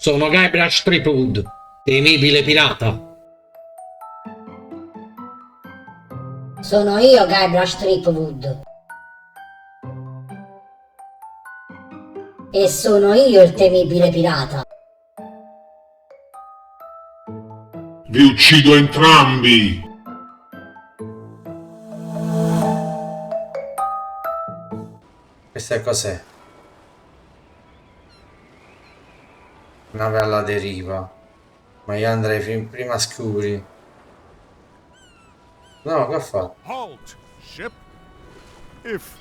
Sono Guybrush Threepwood, temibile pirata. Sono io Guybrush Threepwood. E sono io il temibile pirata. Vi uccido entrambi! Questa cos'è? Nave alla deriva. Ma io andrei prima scuri. No, che ha fatto? Halt, ship. If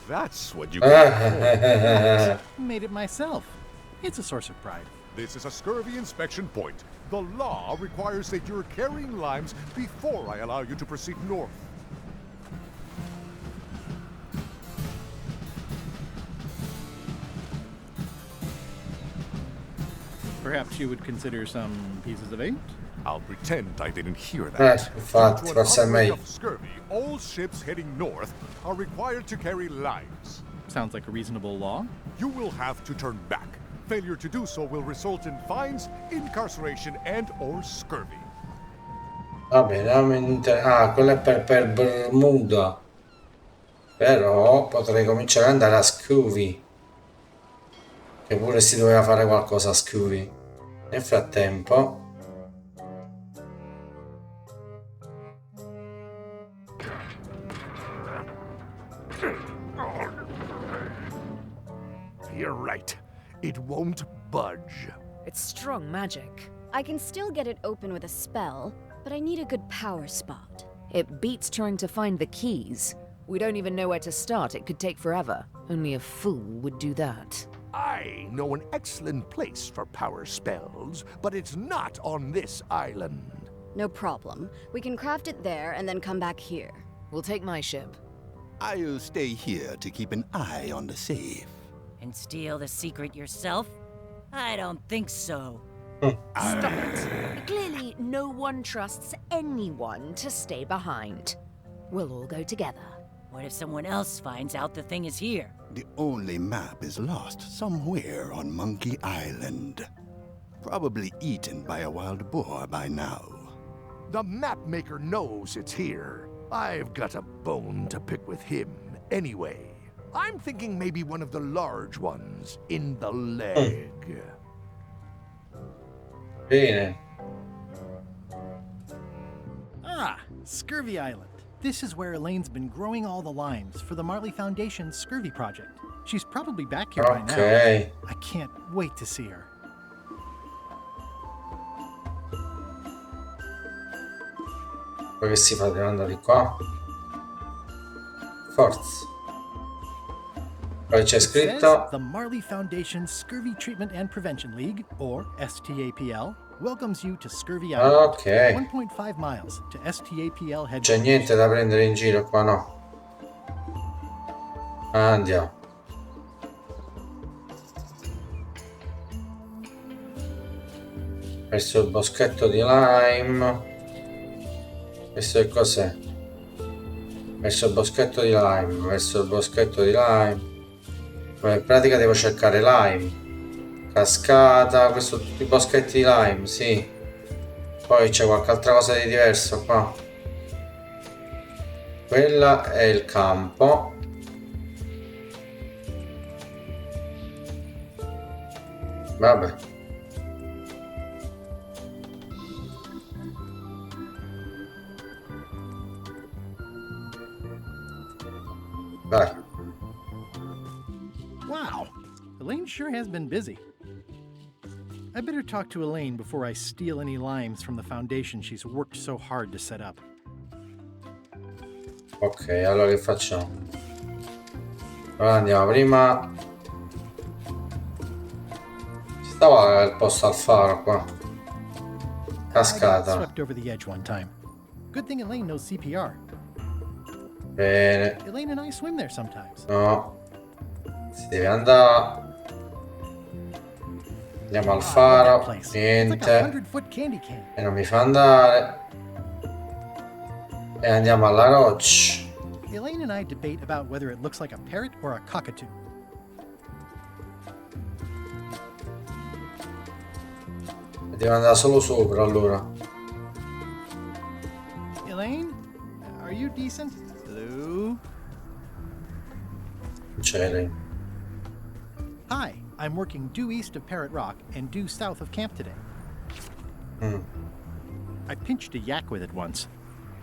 that's what you call Made it myself. It's a source of pride. This is a scurvy inspection point. The law requires that you're carrying limes before I allow you to proceed north. Perhaps you would consider some pieces of eight? I'll pretend I didn't hear that. Infatti, Due to an forse è outbreak meglio. of scurvy, all ships heading north are required to carry limes. Sounds like a reasonable law. You will have to turn back. Failure to do so will result in fines, incarceration, and/or scurvy. Va bene, quello è per Bermuda. Però potrei cominciare ad andare a Scooby. Che pure si doveva fare qualcosa a Scooby. Nel frattempo... You're right. It won't budge. It's strong magic. I can still get it open with a spell, but I need a good power spot. It beats trying to find the keys. We don't even know where to start. It could take forever. Only a fool would do that. I know an excellent place for power spells, but it's not on this island. No problem. We can craft it there and then come back here. We'll take my ship. I'll stay here to keep an eye on the safe. And steal the secret yourself? I don't think so. Stop it. Clearly, no one trusts anyone to stay behind. We'll all go together. What if someone else finds out the thing is here? The only map is lost somewhere on Monkey Island. Probably eaten by a wild boar by now. The map maker knows it's here. I've got a bone to pick with him anyway. I'm thinking maybe one of the large ones in the leg. Bene. Ah, Scurvy Island. This is where Elaine's been growing all the limes for the Marley Foundation's Scurvy project. She's probably back here by now. Ok. I can't wait to see her. Poi che si fa? Devo andare di qua. Forza. Poi c'è It says scritto... the Marley Foundation's Scurvy Treatment and Prevention League, or STAPL, welcomes you to Scurvy Island. Ok. 1.5 miles to STAPL C'è headquarters. niente da prendere in giro qua, no? Andiamo. Verso il boschetto di lime. Questo che cos'è? Verso il boschetto di lime. Verso il boschetto di lime. In pratica devo cercare lime. Cascata. Questo tutti i boschetti di lime, sì. Poi c'è qualche altra cosa di diverso qua. Quella è il campo. Vabbè. Vai. Wow, Elaine sure has been busy. I better talk to Elaine before I steal any limes from the foundation she's worked so hard to set up. Ok, allora che facciamo? Allora andiamo prima. Ci stava il posto al faro qua. I got Cascata. swept over the edge one time. Good thing Elaine knows CPR. Bene. Elaine and I swim there sometimes. No. Si deve andare. Andiamo al faro. It's like a Niente. 100-foot candy cane. E non mi fa andare. E andiamo alla roccia. Elaine and I debate about whether it looks like a parrot or a cockatoo. Devo andare solo sopra allora. Elaine, are you decent? Hello? Non c'è lei. Hi, I'm working due east of Parrot Rock and due south of camp today. I pinched a yak with it once,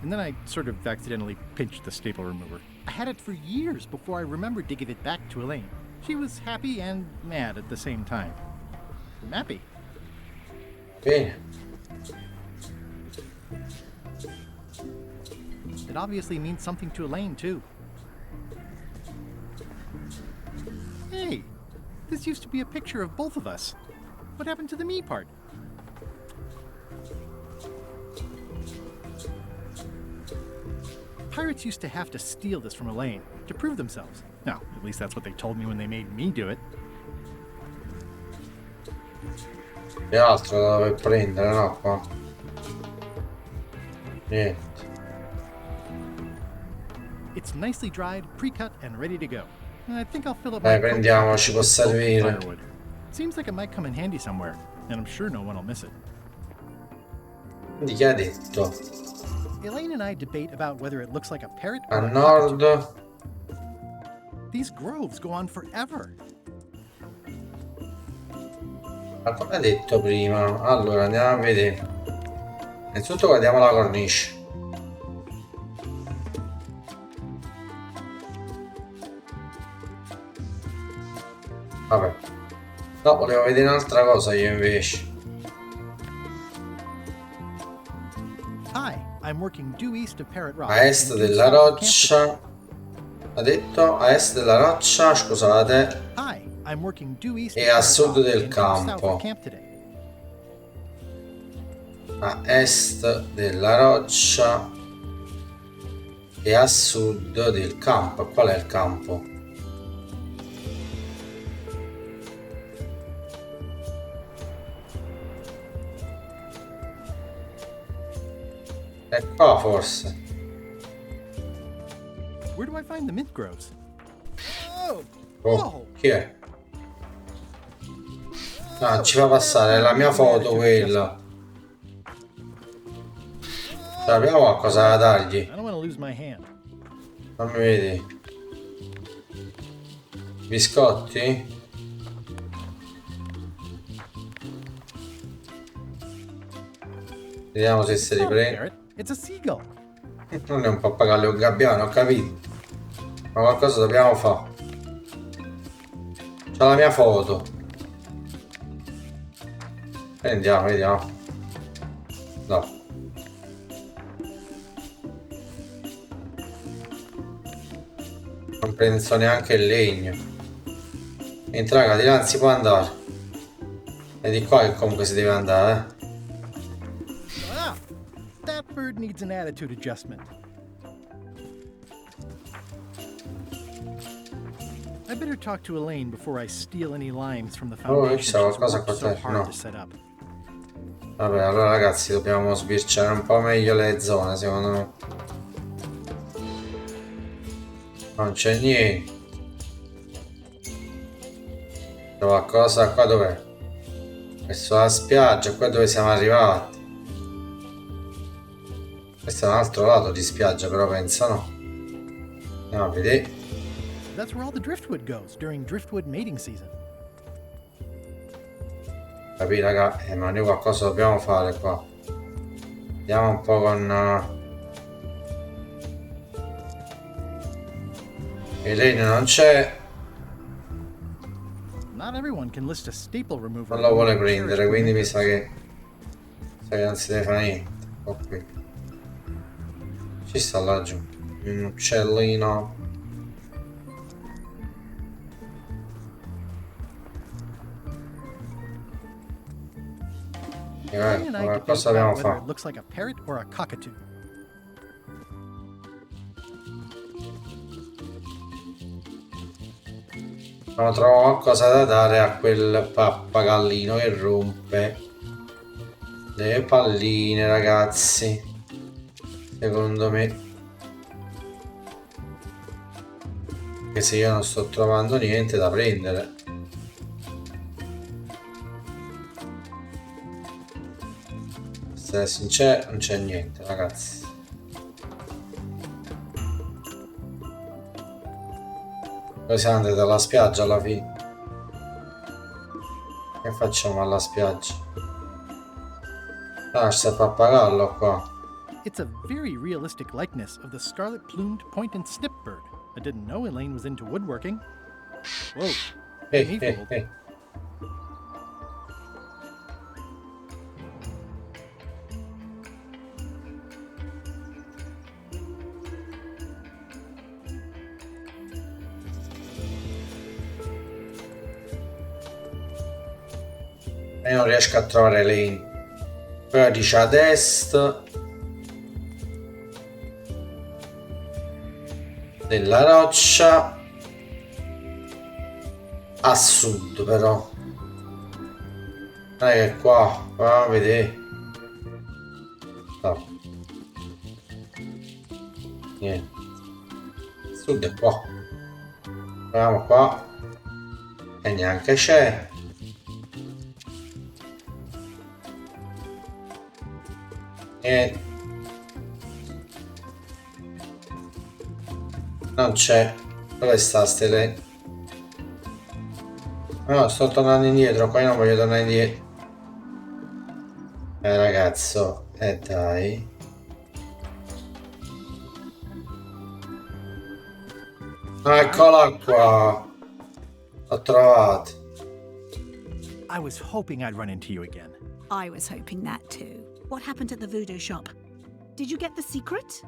and then I sort of accidentally pinched the staple remover. I had it for years before I remembered to give it back to Elaine. She was happy and mad at the same time. I'm happy. Bene. It obviously means something to Elaine, too. Hey, this used to be a picture of both of us. What happened to the me part? Pirates used to have to steal this from Elaine to prove themselves. No, at least that's what they told me when they made me do it. Che altro da dover prendere, no? Qua. Niente. It's nicely dried, pre-cut, and ready to go. I think I'll fill up Dai, my coat prendiamo, ci può with servire. firewood. Seems like it might come in handy somewhere, and I'm sure no one will miss it. Quindi chi ha detto? Elaine and I debate about whether it looks like a parrot or A a nord. cockatoo. These groves go on forever. Ma come ha detto prima? Allora andiamo a vedere. Innanzitutto guardiamo la cornice. Vabbè. No, volevo vedere un'altra cosa io invece. Hi, I'm working due east of Parrot Rock. A est and due della south of Camp roccia. Ha detto a est della roccia, scusate. Hi, I'm working due east E of a Parrot sud Rock del and due south campo. of Camp today. A est della roccia e a sud del campo. Qual è il campo? È qua forse. Where do I find the mint groves? Oh, Oh, chi è? No, ci fa passare, è la mia foto quella. Sappiamo qualcosa da dargli. I don't want to lose my hand. Fammi vedere. Biscotti? Vediamo se si It's not a riprende. parrot, it's a seagull. Non è un pappagallo, è un gabbiano, ho capito. Ma qualcosa dobbiamo fare. C'ho la mia foto. Prendiamo, vediamo. No. Non penso neanche il legno. Entra, raga, di là non si può andare. È di qua che comunque si deve andare, Ah, that bird needs an attitude adjustment. I better talk to Elaine before I steal any limes from the foundation she's qualcosa worked qua so dentro, hard no. to set up. Vabbè, allora ragazzi dobbiamo sbirciare un po' meglio le zone, secondo me. Non c'è niente. C'è qualcosa qua, dov'è? Verso la spiaggia, qua dove siamo arrivati. Questo è un altro lato di spiaggia, però penso no. Andiamo a vedere. That's where all the driftwood goes during driftwood mating season. Capì raga? Ma noi qualcosa dobbiamo fare qua. Andiamo un po' con... Elaine non c'è. Not everyone can list a staple remover. Non lo vuole prendere, quindi mi sa che non si deve fare niente. Oh, qui. Ci sta laggiù un uccellino. Elaine and I debate Cosa about dobbiamo whether fare? it looks like a parrot or a cockatoo. No, trovo qualcosa da dare a quel pappagallino che rompe le palline, ragazzi. Secondo me. Che se io non sto trovando niente da prendere. essere sincero, non c'è niente, ragazzi. Poi siamo andati alla spiaggia alla fine. Che facciamo alla spiaggia? Ah, c'è il pappagallo qua. It's a very realistic likeness of the scarlet-plumed point and snip bird. I didn't know Elaine was into woodworking. Whoa. Me fooled. E non riesco a trovare Elaine. Poi dice ad est della roccia, a sud però. Non è che qua, a vedere. No. Niente. Il sud è qua. Proviamo qua. E neanche c'è. E non c'è. Dove sta stele? No, sto tornando indietro. Qua io non voglio tornare indietro. Ragazzo, dai. Eccola qua. L'ho trovato. I was hoping I'd run into you again. I was hoping that too. What happened at the voodoo shop? Did you get the secret?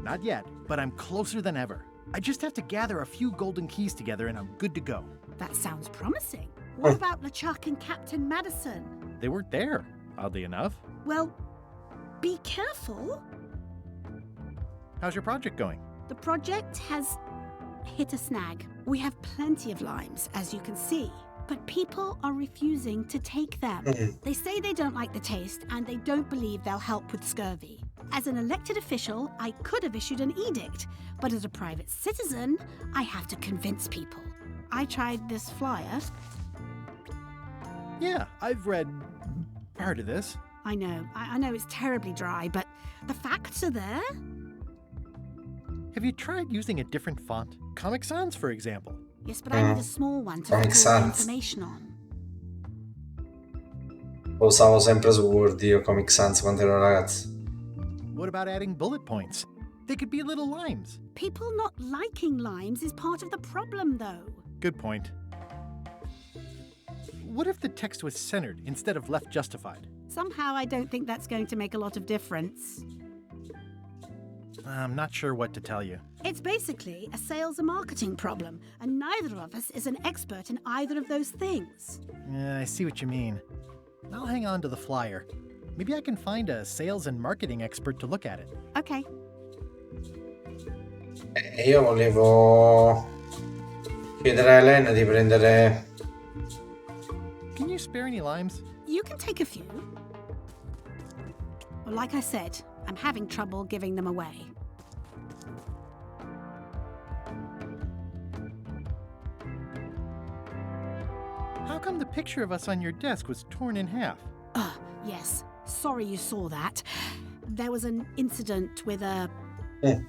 Not yet, but I'm closer than ever. I just have to gather a few golden keys together and I'm good to go. That sounds promising. What about LeChuck and Captain Madison? They weren't there, oddly enough. Well, be careful. How's your project going? The project has hit a snag. We have plenty of limes, as you can see, but people are refusing to take them. They say they don't like the taste and they don't believe they'll help with scurvy. As an elected official, I could have issued an edict, but as a private citizen, I have to convince people. I tried this flyer. Yeah, I've read part of this. I know it's terribly dry, but the facts are there. Have you tried using a different font? Comic Sans, for example. Yes, but I need a small one to Comic put all the Sans. information on. Lo usavo sempre su Word io, Comic Sans, quando ero ragazzo. What about adding bullet points? They could be little limes. People not liking limes is part of the problem, though. Good point. What if the text was centered instead of left justified? Somehow I don't think that's going to make a lot of difference. I'm not sure what to tell you. It's basically a sales and marketing problem, and neither of us is an expert in either of those things. Yeah, I see what you mean. I'll hang on to the flyer. Maybe I can find a sales and marketing expert to look at it. Okay. Io volevo chiedere a Elena di prendere... Can you spare any limes? You can take a few. Well, like I said, I'm having trouble giving them away. How come the picture of us on your desk was torn in half? Yes. Sorry you saw that. There was an incident with a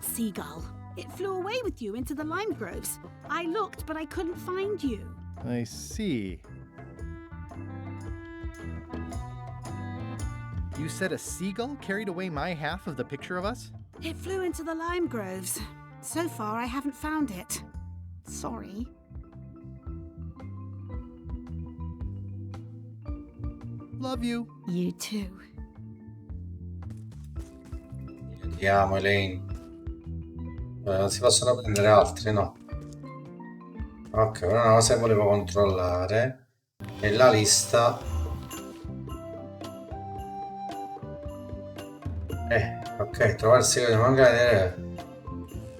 seagull. It flew away with you into the lime groves. I looked, but I couldn't find you. I see. You said a seagull carried away my half of the picture of us? It flew into the lime groves. So far, I haven't found it. Sorry. Love you. You too. Vediamo Elaine. Non si possono prendere altri, no? Ok, però una cosa che volevo controllare è la lista. Ok, trovare il segreto di mancare.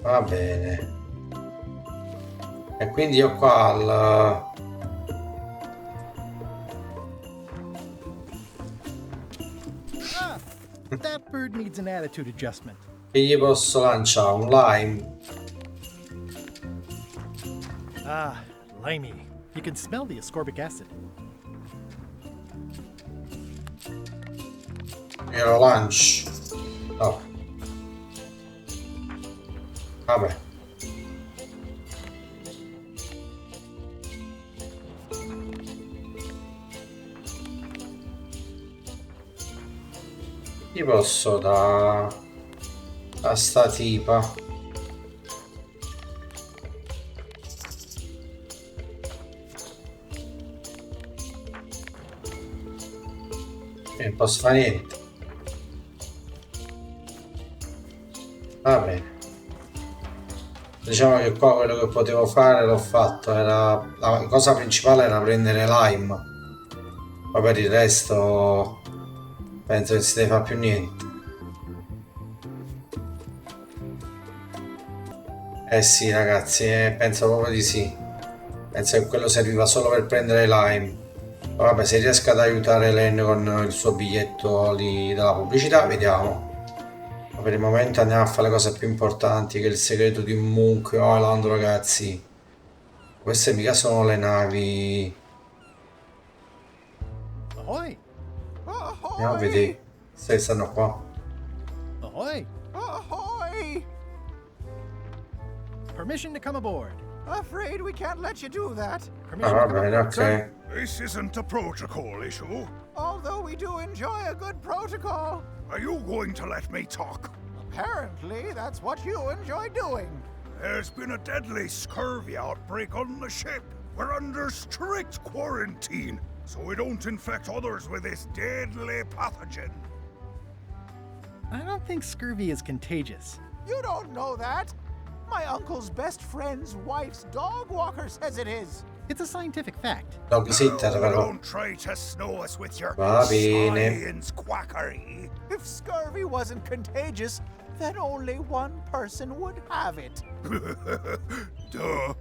Va bene. E quindi io qua al... That bird needs an attitude adjustment. Che gli posso lanciare? Un lime? Ah, limey. You can smell the ascorbic acid. Glielo lanci. No. Vabbè. Gli posso da a sta tipa. E non posso fare niente. Va bene. Diciamo che qua quello che potevo fare l'ho fatto. Era la cosa principale era prendere lime. Ma per il resto penso che si deve fare più niente. Eh sì ragazzi, penso proprio di sì. Penso che quello serviva solo per prendere lime. Vabbè, se riesco ad aiutare Len con il suo biglietto lì della pubblicità, vediamo. Ma per il momento andiamo a fare le cose più importanti, che è il segreto di Monk Island, ragazzi. Queste mica sono le navi. Ahoy! Andiamo a vedere se stanno qua. Ahoy! Ahoy! Permission to come aboard. Afraid we can't let you do that. Ah, va bene, ok. This isn't a protocol issue. Although we do enjoy a good protocol. Are you going to let me talk? Apparently, that's what you enjoy doing. There's been a deadly scurvy outbreak on the ship. We're under strict quarantine, so we don't infect others with this deadly pathogen. I don't think scurvy is contagious. You don't know that. My uncle's best friend's wife's dog walker says it is. It's a scientific fact. Dog sitter, però. Don't try to snow us with your Va bene. science quackery. If scurvy wasn't contagious, then only one person would have it. Duh.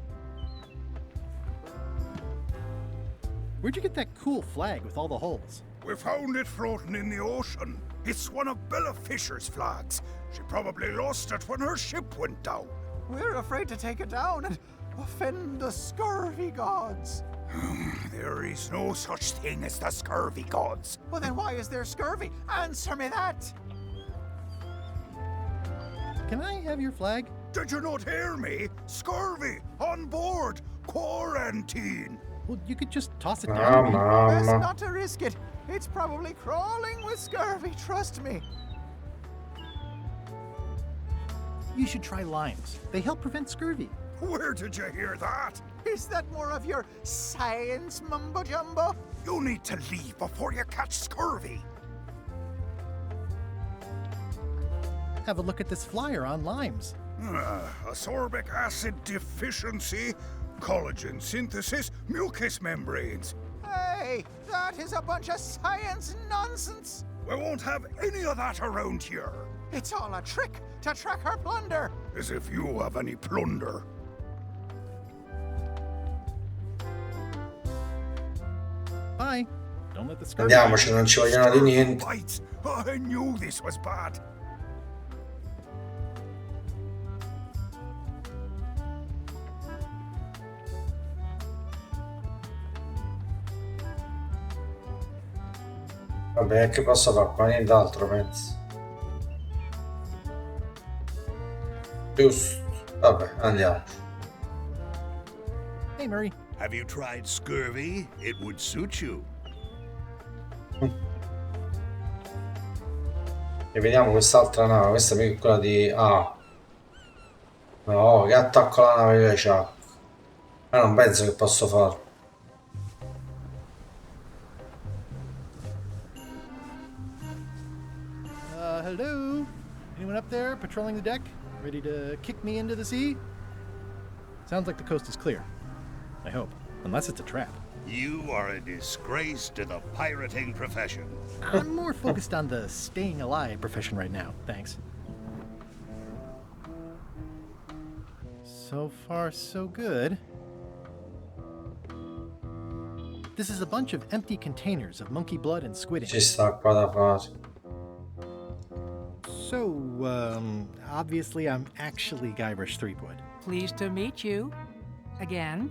Where'd you get that cool flag with all the holes? We found it floating in the ocean. It's one of Bella Fisher's flags. She probably lost it when her ship went down. We're afraid to take it down and offend the scurvy gods. There is no such thing as the scurvy gods. Well, then why is there scurvy? Answer me that. Can I have your flag? Did you not hear me? Scurvy, on board, quarantine. Well, you could just toss it Ah, down. Best mamma. not to risk it. It's probably crawling with scurvy, trust me. You should try limes. They help prevent scurvy. Where did you hear that? Is that more of your science mumbo-jumbo? You need to leave before you catch scurvy. Have a look at this flyer on limes. Ascorbic acid deficiency, collagen synthesis, mucous membranes. Hey, that is a bunch of science nonsense. We won't have any of that around here. It's all a trick to track our plunder. As if you have any plunder. Bye. Don't let the scurvy. Andiamoci, non ci vogliono di niente. Bites. I knew this was bad. Vabbè, che posso fare qua? Nient'altro, penso. Giusto. Vabbè, andiamo. Hey, Murray. Have you tried scurvy? It would suit you. E vediamo quest'altra nave. Questa è quella di... Ah. No, che attacco la nave invece ha. Ma non penso che posso farlo. Hello? Anyone up there patrolling the deck? Ready to kick me into the sea? Sounds like the coast is clear. I hope. Unless it's a trap. You are a disgrace to the pirating profession. I'm more focused on the staying alive profession right now, thanks. So far, so good. This is a bunch of empty containers of monkey blood and squid ink. Ci sta qua da fare. So, obviously I'm actually Guybrush Threepwood. Pleased to meet you. Again.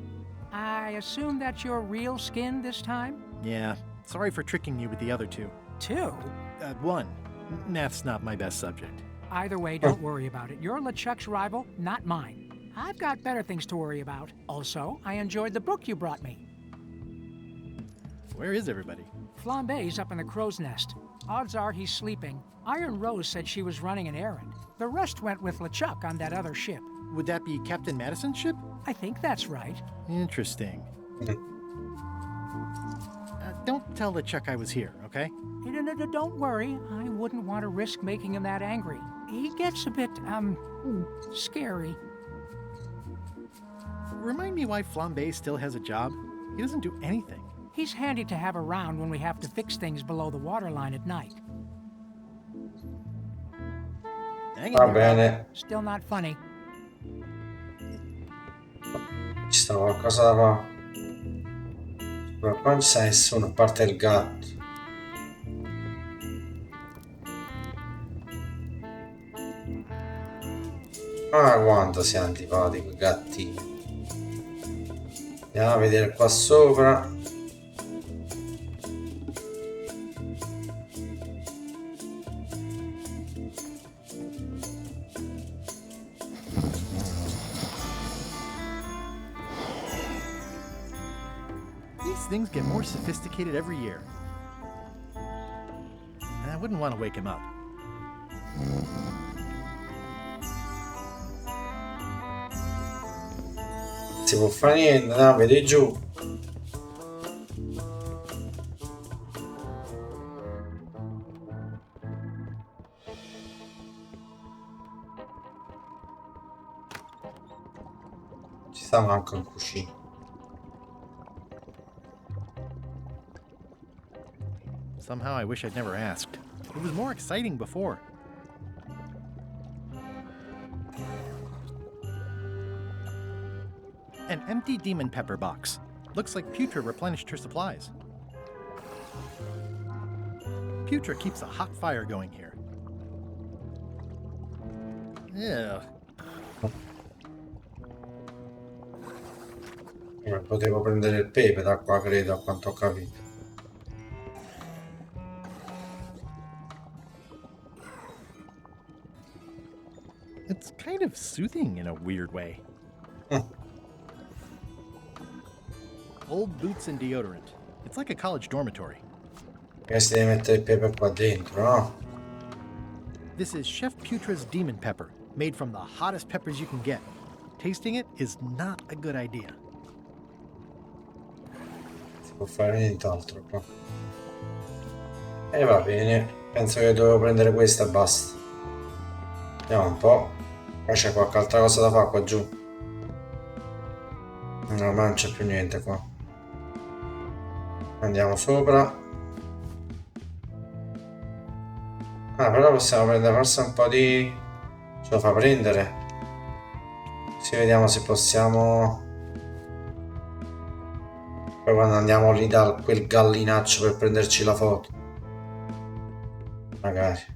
I assume that's your real skin this time? Yeah, sorry for tricking you with the other two. Two? One. Math's not my best subject. Either way, don't worry about it. You're LeChuck's rival, not mine. I've got better things to worry about. Also, I enjoyed the book you brought me. Where is everybody? Flambe's up in the crow's nest. Odds are he's sleeping. Iron Rose said she was running an errand. The rest went with LeChuck on that other ship. Would that be Captain Madison's ship? I think that's right. Interesting. Don't tell LeChuck I was here, okay? Don't worry. I wouldn't want to risk making him that angry. He gets a bit, scary. Remind me why Flambe still has a job? He doesn't do anything. He's handy to have around when we have to fix things below the waterline at night. Va bene. Still not funny. Ci sta qualcosa da fare. Ma qua non c'è nessuno, a parte il gatto. Ah, quanto sei antipatico, il gattino. Andiamo a vedere qua sopra. These things get more sophisticated every year. I wouldn't want to wake him up. Si può fare niente, no, vedi giù. Ci sta manco il cuscino. Somehow I wish I'd never asked. It was more exciting before. An empty demon pepper box. Looks like Putra replenished her supplies. Putra keeps a hot fire going here. Ew. Potevo prendere il pepe da qua, credo, a quanto ho capito. It's kind of soothing in a weird way. Old boots and deodorant. It's like a college dormitory. E si deve mettere il pepe qua dentro, no? This is Chef Putra's demon pepper, made from the hottest peppers you can get. Tasting it is not a good idea. Si può fare nient'altro qua. E va bene, penso che dovevo prendere questa e basta. Vediamo un po'. Qua c'è qualche altra cosa da fare qua giù. No, ma non c'è più niente qua. Andiamo sopra. Ah, però possiamo prendere forse un po' di... Ce lo fa prendere. Sì, vediamo se possiamo... Poi quando andiamo lì da quel gallinaccio per prenderci la foto. Magari.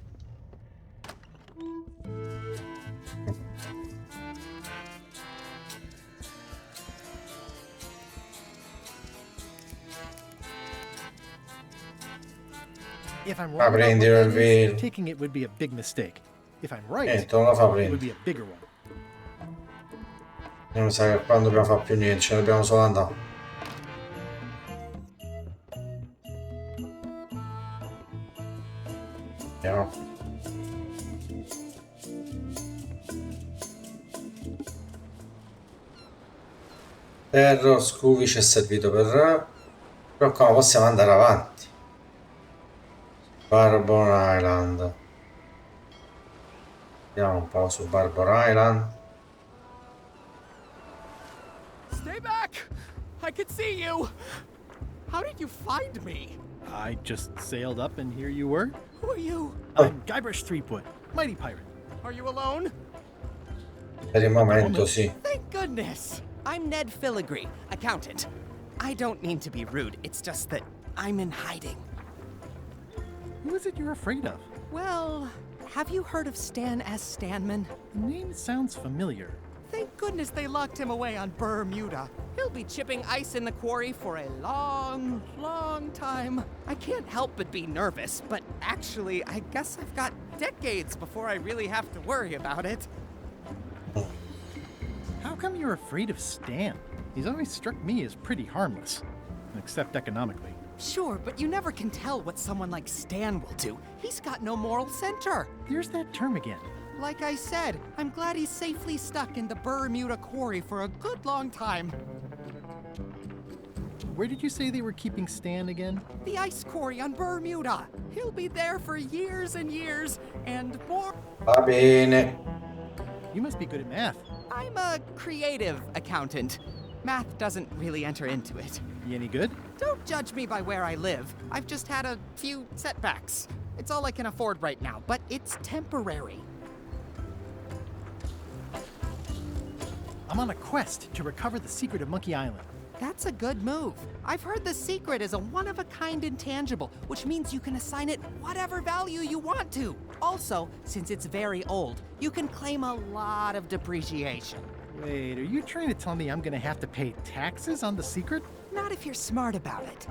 If I'm wrong about what that is, taking it would be a big mistake. If I'm right, it would be a bigger one. Non sa che qua non dobbiamo fare più niente, ce ne dobbiamo solo andare. Andiamo. Ferro, scuvi ci è servito per... Però qua possiamo andare avanti. Barbon Island. Andiamo un po' su Barbon Island. Stay back! I can see you! How did you find me? I just sailed up and here you were. Who are you? I'm Guybrush Threepwood, mighty pirate. Are you alone? Per il momento sì. Thank goodness! I'm Ned Filigree, accountant. I don't mean to be rude, it's just that I'm in hiding. Who is it you're afraid of? Well, have you heard of Stan S. Stanman? The name sounds familiar. Thank goodness they locked him away on Bermuda. He'll be chipping ice in the quarry for a long, long time. I can't help but be nervous, but actually, I guess I've got decades before I really have to worry about it. How come you're afraid of Stan? He's always struck me as pretty harmless, except economically. Sure, but you never can tell what someone like Stan will do. He's got no moral center. Here's that term again. Like I said, I'm glad he's safely stuck in the Bermuda quarry for a good long time. Where did you say they were keeping Stan again? The ice quarry on Bermuda. He'll be there for years and years, and more. Va bene. You must be good at math. I'm a creative accountant. Math doesn't really enter into it. You any good? Don't judge me by where I live. I've just had a few setbacks. It's all I can afford right now, but it's temporary. I'm on a quest to recover the secret of Monkey Island. That's a good move. I've heard the secret is a one-of-a-kind intangible, which means you can assign it whatever value you want to. Also, since it's very old, you can claim a lot of depreciation. Wait, are you trying to tell me I'm gonna have to pay taxes on the secret? Not if you're smart about it.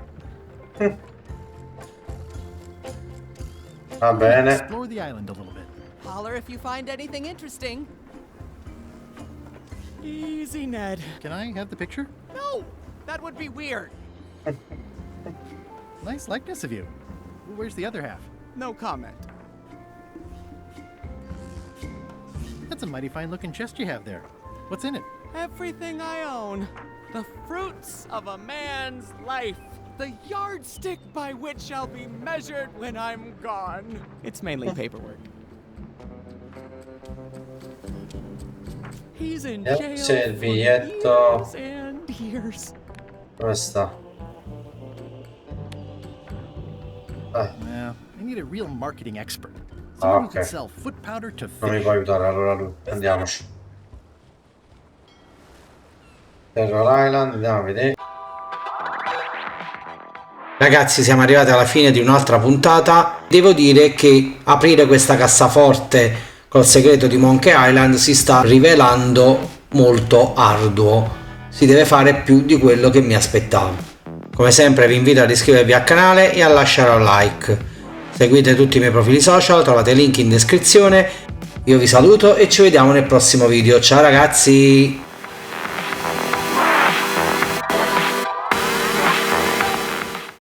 Va bene. Explore the island a little bit. Holler if you find anything interesting. Easy, Ned. Can I have the picture? No! That would be weird. Nice likeness of you. Where's the other half? No comment. That's a mighty fine looking chest you have there. What's in it? Everything I own. The fruits of a man's life. The yardstick by which I'll be measured when I'm gone. It's mainly paperwork. He's in jail C'è il biglietto. for years and years. Dove sta? Yeah, I need a real marketing expert. Someone who can sell foot powder to fish. Non mi può aiutare, allora lui. Andiamoci. Terror Island, andiamo a vedere. Ragazzi, siamo arrivati alla fine di un'altra puntata. Devo dire che aprire questa cassaforte col segreto di Monkey Island si sta rivelando molto arduo. Si deve fare più di quello che mi aspettavo. Come sempre vi invito ad iscrivervi al canale e a lasciare un like. Seguite tutti i miei profili social, trovate link in descrizione. Io vi saluto e ci vediamo nel prossimo video. Ciao ragazzi!